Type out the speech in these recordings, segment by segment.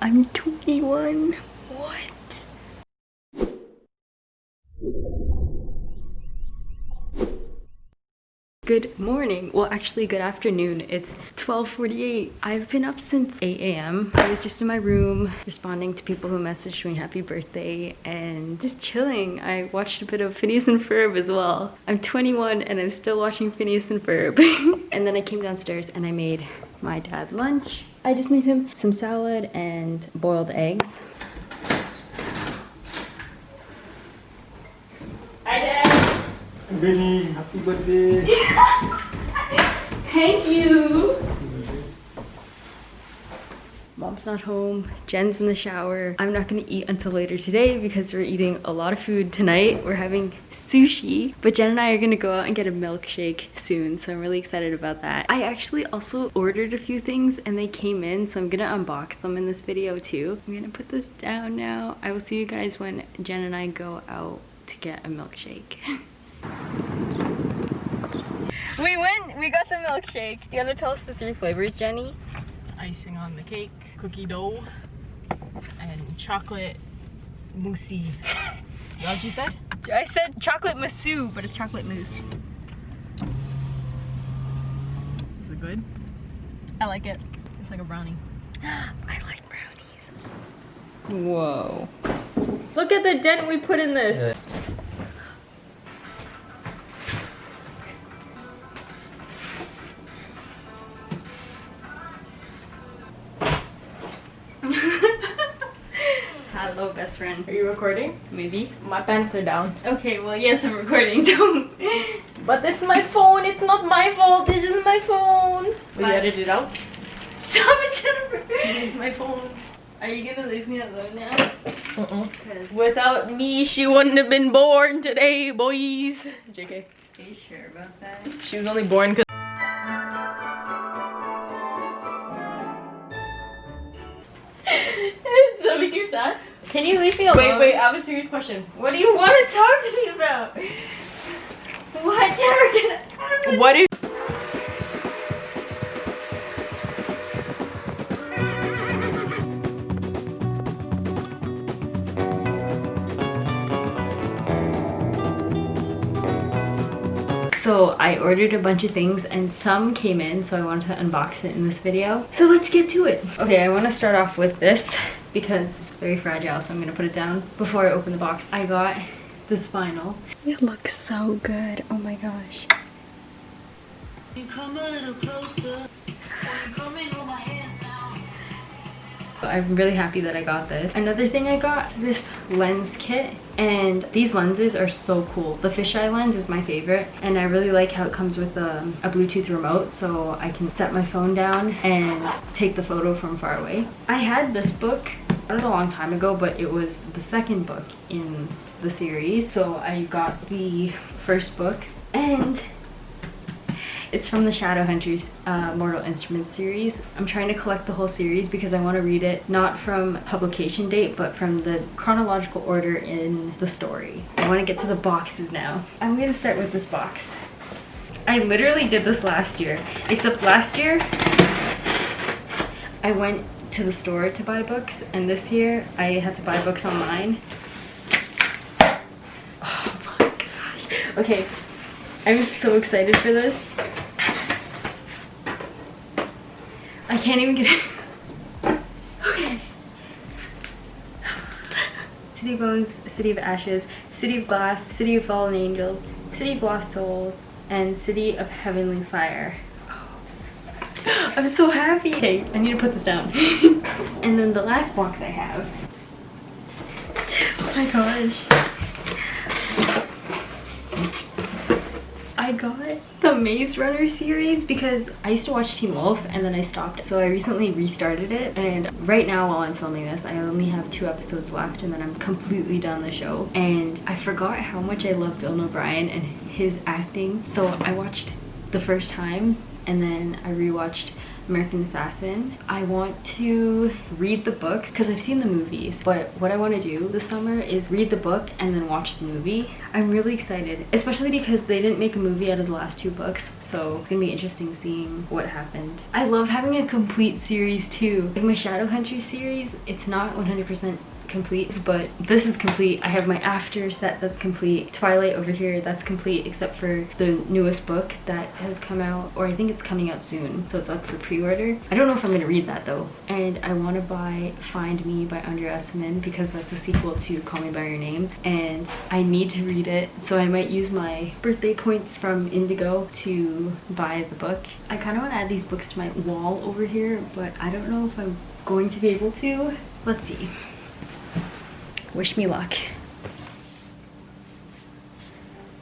I'm 21. What? Good morning. Well, actually, good afternoon. It's 12:48. I've been up since 8 a.m. I was just in my room responding to people who messaged me happy birthday and just chilling. I watched a bit of Phineas and Ferb as well. I'm 21 and I'm still watching Phineas and Ferb. And then I came downstairs and I made my dad lunch. I just made him some salad and boiled eggs. Hi, Dad. Benny, happy birthday. Thank you. Mom's not home. Jen's in the shower. I'm not gonna eat until later today because we're eating a lot of food tonight. We're having sushi, but Jen and I are gonna go out and get a milkshake soon, so I'm really excited about that. I actually also ordered a few things and they came in, so I'm gonna unbox them in this video too. I'm gonna put this down now. I will see you guys when Jen and I go out to get a milkshake. We got the milkshake. You wanna tell us the 3 flavors, Jenny? Icing on the cake, cookie dough, and chocolate moussey. What'd you say? I said chocolate mousse, but it's chocolate mousse. Is it good? I like it. It's like a brownie. I like brownies. Whoa. Look at the dent we put in this. Hello, best friend. Are you recording? Maybe. My pants are down. Okay, well, yes, I'm recording. Don't. But it's my phone. It's not my fault. It's just my phone. Will you Bye. edit it out? Stop it, Jennifer. It's my phone. Are you gonna leave me alone now? Without me, she wouldn't have been born today, boys. JK. Are you sure about that? She was only born because. Does that make you sad? Can you leave me alone? Wait, I have a serious question. What do you want to talk to me about? What, Jennifer? Get out of my... What if. So I ordered a bunch of things and some came in, so I wanted to unbox it in this video. So let's get to it. Okay, I want to start off with this because it's very fragile, so I'm gonna put it down before I open the box. I got this vinyl. It looks so good. Oh my gosh. You come a little closer. Come in on my hand now. I'm really happy that I got this. Another thing I got, this lens kit, and these lenses are so cool. The fisheye lens is my favorite, and I really like how it comes with a Bluetooth remote, so I can set my phone down and take the photo from far away. I had this book, I don't know, a long time ago, but it was the second book in the series, so I got the first book, and it's from the Shadowhunters Mortal Instruments series. I'm trying to collect the whole series because I want to read it not from publication date, but from the chronological order in the story. I want to get to the boxes now. I'm going to start with this box. I literally did this last year, except last year I went to the store to buy books, and this year I had to buy books online. Oh my gosh. Okay, I'm so excited for this. I can't even get it. Okay. City of Bones, City of Ashes, City of Glass, City of Fallen Angels, City of Lost Souls, and City of Heavenly Fire. Oh. I'm so happy. Okay, I need to put this down. And then the last box I have. Oh my gosh. I got the Maze Runner series because I used to watch Teen Wolf and then I stopped. So I recently restarted it, and right now while I'm filming this, I only have 2 episodes left and then I'm completely done the show. And I forgot how much I loved Dylan O'Brien and his acting. So I watched the first time and then I rewatched American Assassin. I want to read the books because I've seen the movies, but what I want to do this summer is read the book and then watch the movie. I'm really excited, especially because they didn't make a movie out of the last 2 books, so it's gonna be interesting seeing what happened. I love having a complete series too. Like my Shadowhunters series, it's not 100% complete, but this is complete. I have my After set that's complete. Twilight over here, that's complete, except for the newest book that has come out, or I think it's coming out soon, so it's up for pre-order. I don't know if I'm gonna read that though. And I want to buy Find Me by Andrea Esselman because that's a sequel to Call Me By Your Name, and I need to read it, so I might use my birthday points from Indigo to buy the book. I kind of want to add these books to my wall over here, but I don't know if I'm going to be able to. Let's see. Wish me luck.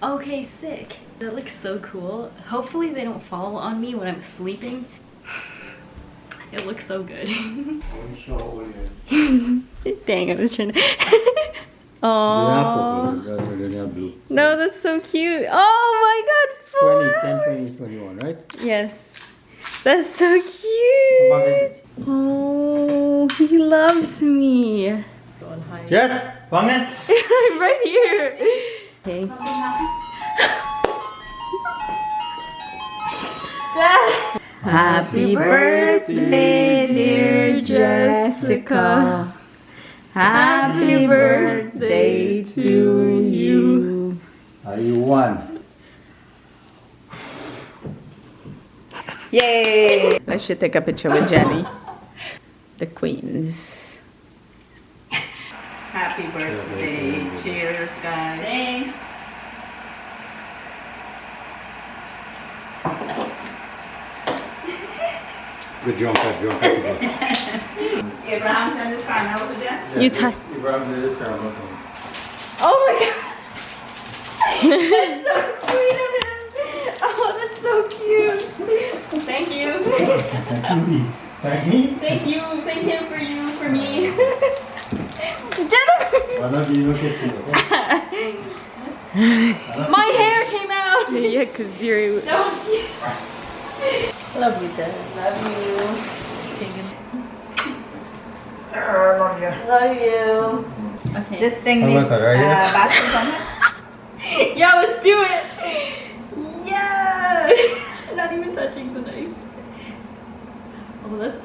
Okay, sick. That looks so cool. Hopefully they don't fall on me when I'm sleeping. It looks so good. Dang, I was trying to... Aww. No, that's so cute. Oh my god, 20, 10, 20, 21, right? Yes. That's so cute. Oh, he loves me. Yes, Wangan. I'm right here. Okay. Happy birthday, dear Jessica. Happy birthday to you. Are you one? Yay! Let's just take a picture with Jenny. The queens. Happy birthday. Cheers, guys. Thanks. Good jump, Abraham sent his car now to Jess? You tie. Oh my god. That's so sweet of him. Oh, that's so cute. Thank you. Thank me? Thank you. Thank him for you, for me. My hair came out. Yeah, because you're... Love you, Dad. Love you. Love you. Love you. Okay. This thing needs batteries on it? Yeah, let's do it. Yeah. Not even touching the knife. Oh, that's...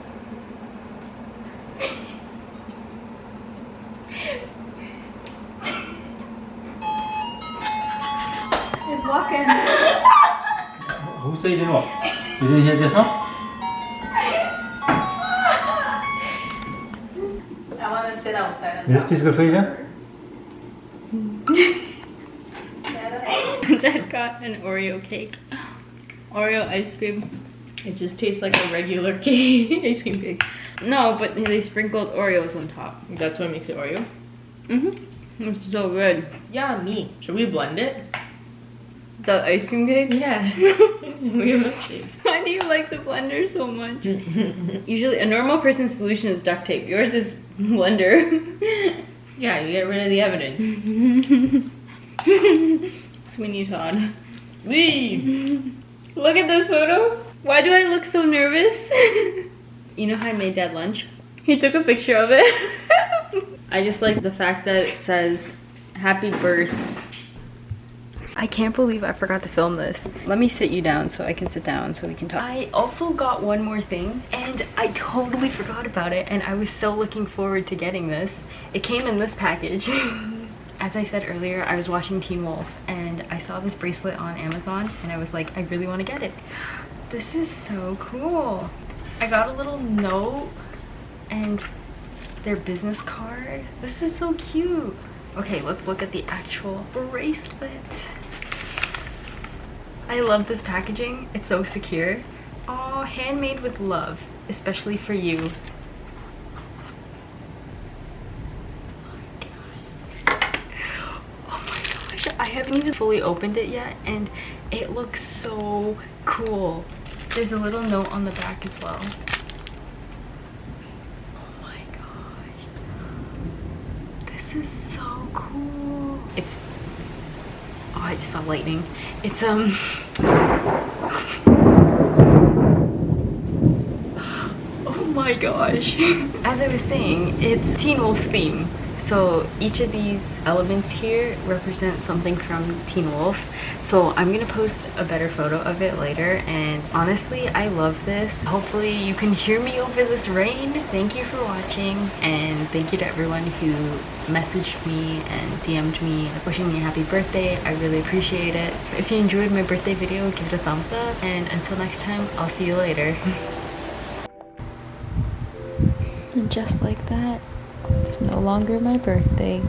It's walking. Who said it walk? You didn't hear this one? I want to sit outside. Is this piece good for you, Jen? Dad got an Oreo cake. Oreo ice cream. It just tastes like a regular cake. Ice cream cake. No, but they sprinkled Oreos on top. That's what makes it Oreo? Mm-hmm. It's so good. Yeah, me. Should we blend it? The ice cream cake? Yeah. We have milkshake. Why do you like the blender so much? Usually a normal person's solution is duct tape. Yours is blender. Yeah, you get rid of the evidence. Sweeney Todd. Wee! Look at this photo. Why do I look so nervous? You know how I made Dad lunch? He took a picture of it. I just like the fact that it says, happy birth. I can't believe I forgot to film this. Let me sit you down so I can sit down so we can talk. I also got one more thing and I totally forgot about it, and I was so looking forward to getting this. It came in this package. As I said earlier, I was watching Teen Wolf and I saw this bracelet on Amazon and I was like, I really want to get it. This is so cool. I got a little note and their business card. This is so cute. Okay, let's look at the actual bracelet. I love this packaging. It's so secure. Oh, handmade with love, especially for you. Oh my gosh, I haven't even fully opened it yet and it looks so cool. There's a little note on the back as well. Oh my gosh. This is so cool. It's... Oh, I just saw lightning. It's my gosh. As I was saying, it's Teen Wolf theme. So each of these elements here represent something from Teen Wolf. So I'm gonna post a better photo of it later, and honestly, I love this. Hopefully you can hear me over this rain. Thank you for watching, and thank you to everyone who messaged me and DM'd me wishing me a happy birthday. I really appreciate it. If you enjoyed my birthday video, give it a thumbs up, and until next time, I'll see you later. And just like that, it's no longer my birthday.